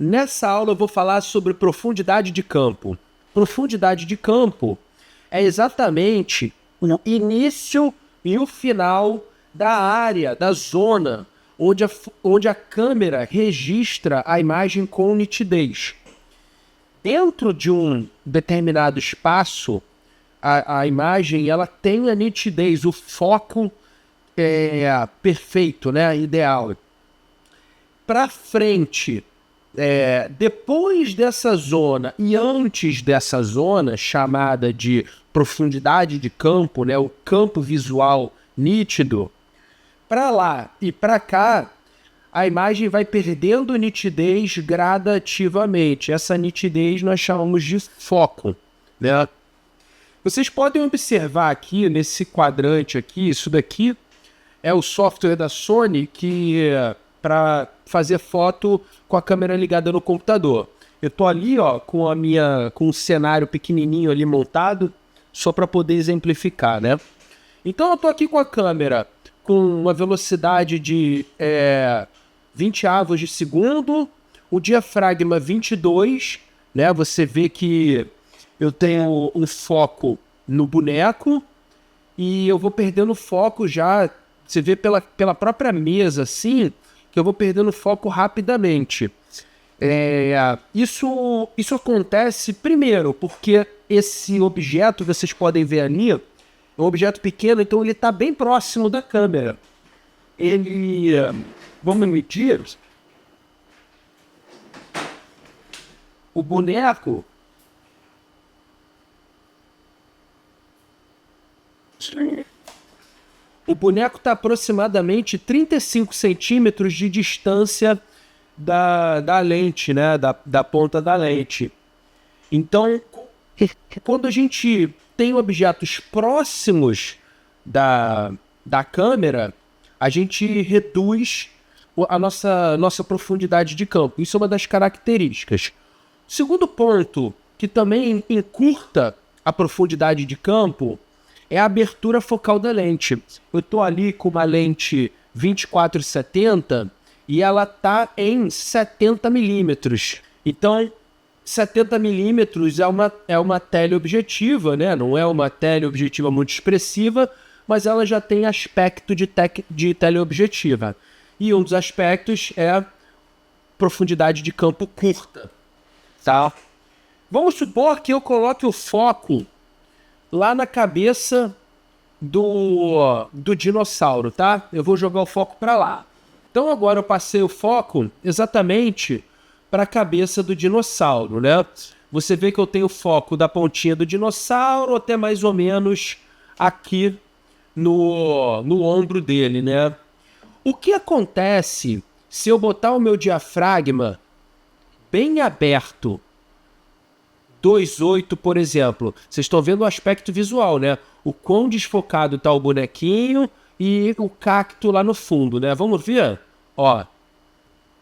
Nessa aula eu vou falar sobre profundidade de campo. Profundidade de campo é exatamente o início e o final da área, da zona, onde a câmera registra a imagem com nitidez. Dentro de um determinado espaço, a imagem ela tem a nitidez, o foco perfeito, né, ideal. Para frente, depois dessa zona e antes dessa zona, chamada de profundidade de campo, né, o campo visual nítido, para lá e para cá, a imagem vai perdendo nitidez gradativamente. Essa nitidez nós chamamos de foco, né? Vocês podem observar aqui, nesse quadrante aqui, isso daqui é o software da Sony que para fazer foto com a câmera ligada no computador. Eu tô ali, ó, com um cenário pequenininho ali montado, só para poder exemplificar, né? Então eu tô aqui com a câmera com uma velocidade de 20 avos de segundo, o diafragma 22, né? Você vê que eu tenho um foco no boneco e eu vou perdendo foco já. Você vê pela própria mesa, assim, que eu vou perdendo foco rapidamente. Isso acontece, primeiro, porque esse objeto, vocês podem ver ali, é um objeto pequeno, então ele está bem próximo da câmera. Vamos medir, o boneco... O boneco está aproximadamente 35 centímetros de distância da lente, né? Da ponta da lente. Então, quando a gente tem objetos próximos da câmera, a gente reduz a nossa profundidade de campo. Isso é uma das características. O segundo ponto, que também encurta a profundidade de campo, é a abertura focal da lente. Eu estou ali com uma lente 24-70 e ela está em 70 milímetros. Então, 70 milímetros é uma teleobjetiva, né? Não é uma teleobjetiva muito expressiva, mas ela já tem aspecto de teleobjetiva. E um dos aspectos é profundidade de campo curta. Tá? Vamos supor que eu coloque o foco lá na cabeça do dinossauro, tá? Eu vou jogar o foco para lá. Então agora eu passei o foco exatamente para a cabeça do dinossauro, né? Você vê que eu tenho foco da pontinha do dinossauro até mais ou menos aqui no ombro dele, né? O que acontece se eu botar o meu diafragma bem aberto, 2.8, por exemplo? Vocês estão vendo o aspecto visual, né? O quão desfocado está o bonequinho e o cacto lá no fundo, né? Vamos ver? Ó,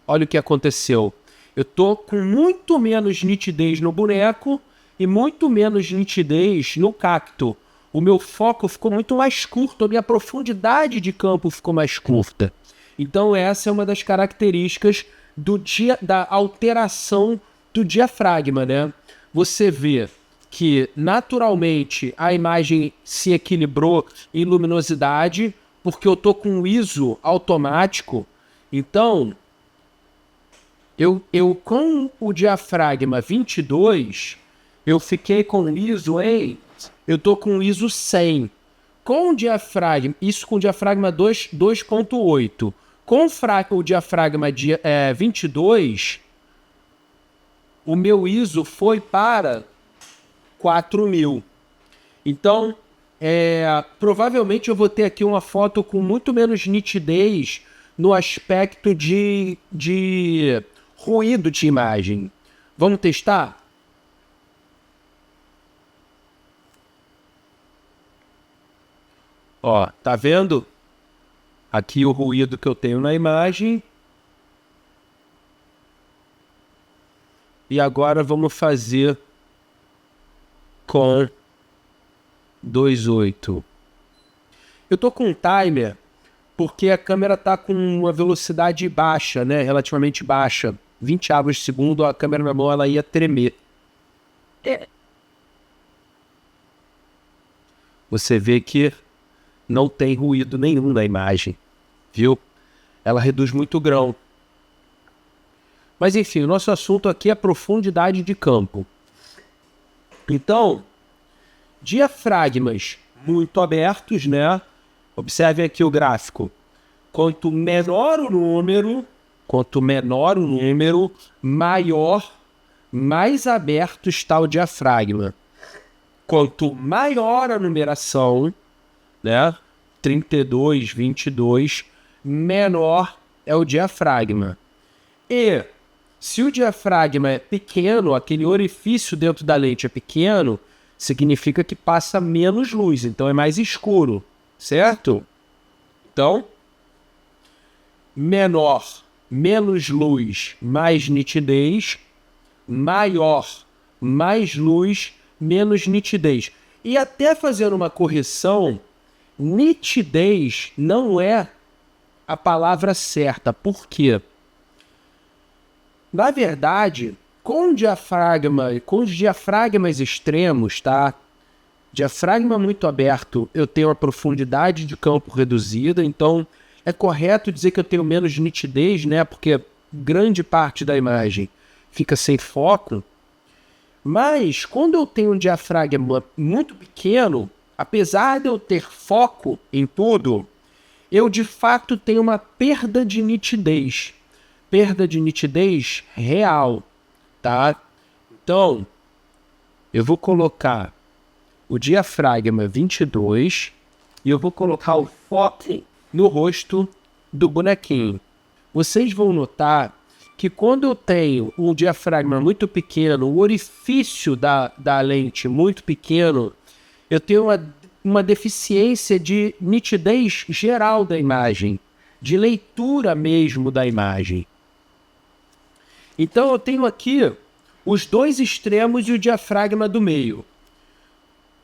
olha o que aconteceu. Eu tô com muito menos nitidez no boneco e muito menos nitidez no cacto. O meu foco ficou muito mais curto, a minha profundidade de campo ficou mais curta. Então essa é uma das características da alteração do diafragma, né? Você vê que naturalmente a imagem se equilibrou em luminosidade, porque eu tô com o ISO automático. Então, eu com o diafragma 22, eu fiquei com o ISO eu tô com o ISO 100. Com o diafragma, isso com o diafragma 2.8. Com o diafragma 22, o meu ISO foi para 4.000. Então, provavelmente eu vou ter aqui uma foto com muito menos nitidez no aspecto de ruído de imagem. Vamos testar? Ó, tá vendo? Aqui o ruído que eu tenho na imagem. E agora vamos fazer com 2.8. Eu tô com um timer porque a câmera tá com uma velocidade baixa, né? Relativamente baixa. 20 avos de segundo, a câmera na mão ela ia tremer. Você vê que não tem ruído nenhum na imagem, viu? Ela reduz muito o grão. Mas enfim, o nosso assunto aqui é profundidade de campo. Então, diafragmas muito abertos, né? Observe aqui o gráfico. Quanto menor o número, maior, mais aberto está o diafragma. Quanto maior a numeração, né? 32, 22, menor é o diafragma. E se o diafragma é pequeno, aquele orifício dentro da lente é pequeno, significa que passa menos luz, então é mais escuro, certo? Então, menor, menos luz, mais nitidez, maior, mais luz, menos nitidez. E até fazendo uma correção, nitidez não é a palavra certa. Por quê? Na verdade, com os diafragmas extremos, tá? Diafragma muito aberto, eu tenho a profundidade de campo reduzida, então é correto dizer que eu tenho menos nitidez, né? Porque grande parte da imagem fica sem foco. Mas quando eu tenho um diafragma muito pequeno, apesar de eu ter foco em tudo, eu de fato tenho uma perda de nitidez. Perda de nitidez real, tá? Então, eu vou colocar o diafragma 22 e eu vou colocar o foco no rosto do bonequinho. Vocês vão notar que quando eu tenho um diafragma muito pequeno, o orifício da lente muito pequeno, eu tenho uma deficiência de nitidez geral da imagem, de leitura mesmo da imagem. Então eu tenho aqui os dois extremos e o diafragma do meio.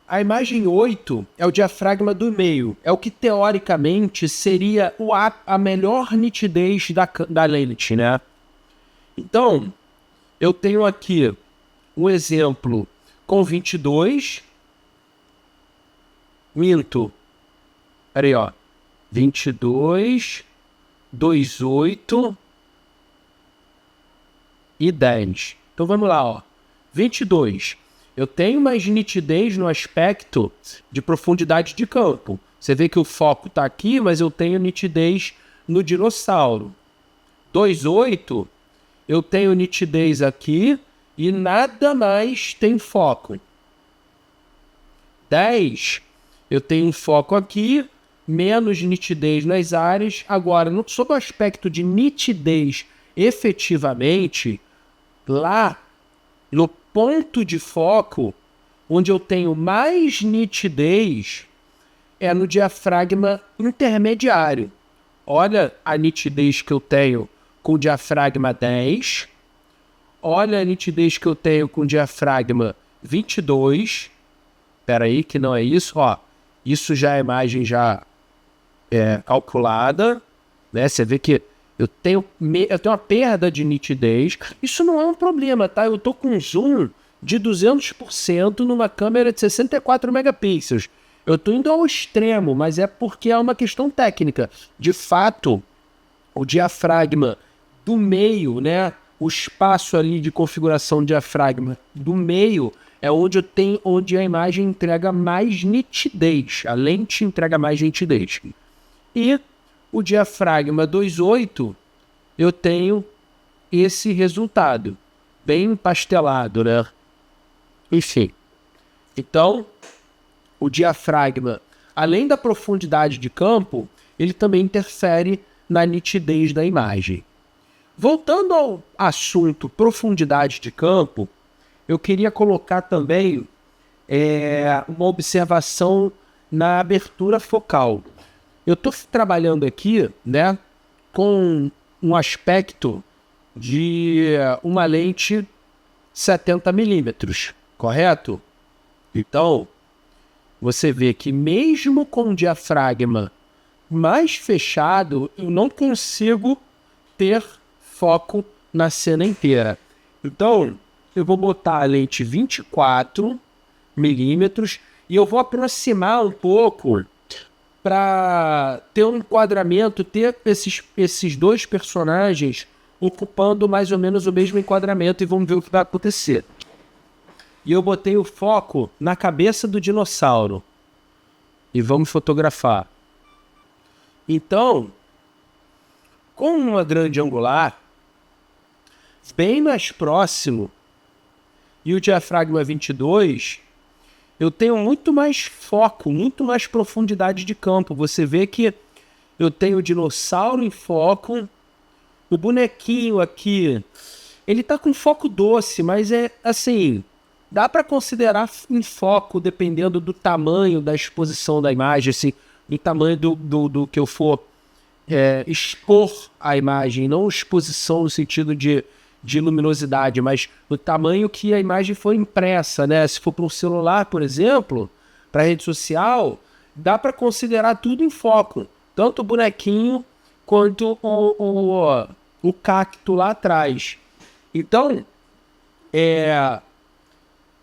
A imagem 8 é o diafragma do meio. É o que teoricamente seria a melhor nitidez da lente, né? Então, eu tenho aqui um exemplo com 22. Peraí, ó. 22, 28 e 10. Então vamos lá, ó. 22. Eu tenho mais nitidez no aspecto de profundidade de campo. Você vê que o foco está aqui, mas eu tenho nitidez no dinossauro. 28, eu tenho nitidez aqui e nada mais tem foco. 10, eu tenho um foco aqui, menos nitidez nas áreas. Agora, sob o aspecto de nitidez efetivamente, lá no ponto de foco, onde eu tenho mais nitidez, é no diafragma intermediário. Olha a nitidez que eu tenho com o diafragma 10. Olha a nitidez que eu tenho com o diafragma 22. Espera aí, que não é isso. Ó, isso já é imagem já calculada, né? Você vê que eu tenho uma perda de nitidez. Isso não é um problema, tá? Eu tô com um zoom de 200% numa câmera de 64 megapixels. Eu estou indo ao extremo, mas é porque é uma questão técnica. De fato, o diafragma do meio, né? O espaço ali de configuração do diafragma do meio é onde a imagem entrega mais nitidez. A lente entrega mais nitidez. E o diafragma 2.8, eu tenho esse resultado. Bem pastelado, né? Enfim. Então, o diafragma, além da profundidade de campo, ele também interfere na nitidez da imagem. Voltando ao assunto profundidade de campo, eu queria colocar também uma observação na abertura focal. Eu estou trabalhando aqui, né, com um aspecto de uma lente 70mm, correto? Então, você vê que mesmo com o diafragma mais fechado, eu não consigo ter foco na cena inteira. Então, eu vou botar a lente 24 milímetros e eu vou aproximar um pouco para ter um enquadramento, ter esses dois personagens ocupando mais ou menos o mesmo enquadramento, e vamos ver o que vai acontecer. E eu botei o foco na cabeça do dinossauro e vamos fotografar. Então, com uma grande angular, bem mais próximo, e o diafragma 22, eu tenho muito mais foco, muito mais profundidade de campo. Você vê que eu tenho o dinossauro em foco, o bonequinho aqui, ele tá com foco doce, mas é assim, dá para considerar em foco dependendo do tamanho da exposição da imagem, assim, do tamanho do que eu for expor a imagem, não exposição no sentido de luminosidade, mas o tamanho que a imagem foi impressa, né? Se for para um celular, por exemplo, para rede social, dá para considerar tudo em foco, tanto o bonequinho quanto o cacto lá atrás. Então,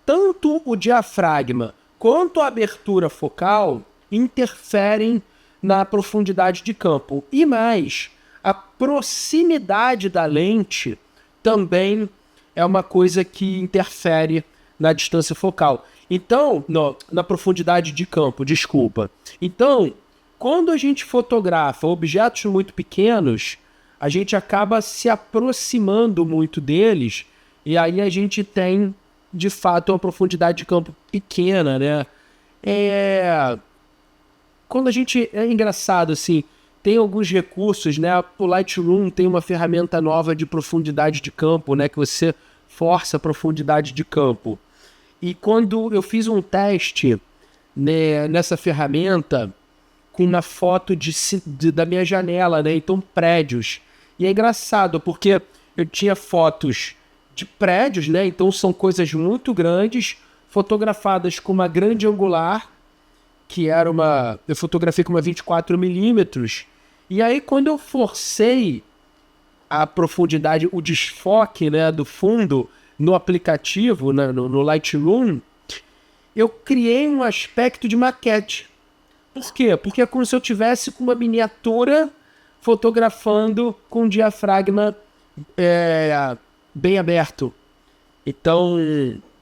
tanto o diafragma quanto a abertura focal interferem na profundidade de campo. E mais, a proximidade da lente também é uma coisa que interfere na distância focal. Então, na profundidade de campo, desculpa. Então, quando a gente fotografa objetos muito pequenos, a gente acaba se aproximando muito deles, e aí a gente tem, de fato, uma profundidade de campo pequena, né? Quando a gente... É engraçado, assim, tem alguns recursos, né? O Lightroom tem uma ferramenta nova de profundidade de campo, né? Que você força a profundidade de campo. E quando eu fiz um teste, né, nessa ferramenta, com uma foto da minha janela, né? Então, prédios. E é engraçado, porque eu tinha fotos de prédios, né? Então, são coisas muito grandes, fotografadas com uma grande angular, que era eu fotografei com uma 24mm, e aí quando eu forcei a profundidade, o desfoque, né, do fundo no aplicativo, né, no Lightroom, eu criei um aspecto de maquete. Por quê? Porque é como se eu tivesse com uma miniatura fotografando com o diafragma bem aberto. Então,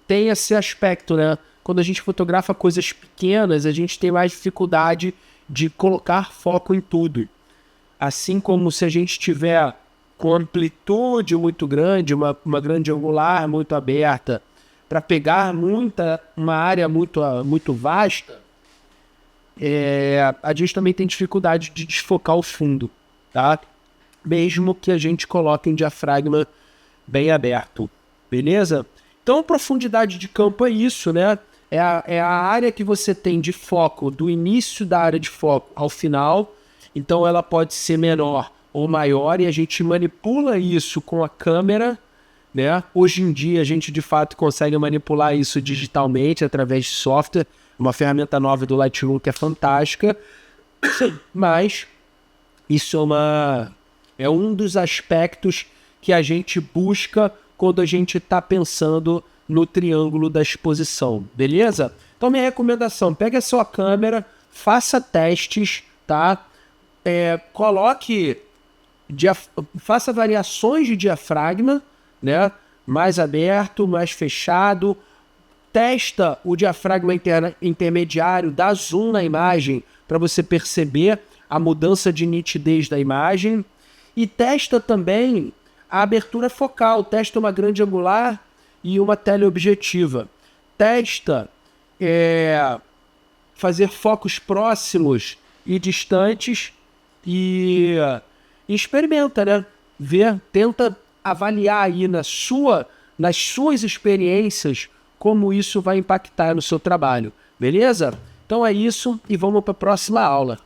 tem esse aspecto, né? Quando a gente fotografa coisas pequenas, a gente tem mais dificuldade de colocar foco em tudo. Assim como se a gente tiver com amplitude muito grande, uma grande angular muito aberta, para pegar uma área muito vasta, a gente também tem dificuldade de desfocar o fundo, tá? Mesmo que a gente coloque um diafragma bem aberto, beleza? Então, profundidade de campo é isso, né? É a área que você tem de foco, do início da área de foco ao final. Então ela pode ser menor ou maior, e a gente manipula isso com a câmera, né? Hoje em dia a gente de fato consegue manipular isso digitalmente através de software, uma ferramenta nova do Lightroom que é fantástica, mas isso é um dos aspectos que a gente busca quando a gente está pensando no triângulo da exposição, beleza? Então minha recomendação, pegue a sua câmera, faça testes, tá? Faça variações de diafragma, né? Mais aberto, mais fechado. Testa o diafragma intermediário, dá zoom na imagem para você perceber a mudança de nitidez da imagem. E testa também a abertura focal, testa uma grande angular e uma teleobjetiva. Testa fazer focos próximos e distantes e experimenta, né? Tenta avaliar aí nas suas experiências como isso vai impactar no seu trabalho, beleza? Então é isso e vamos para a próxima aula.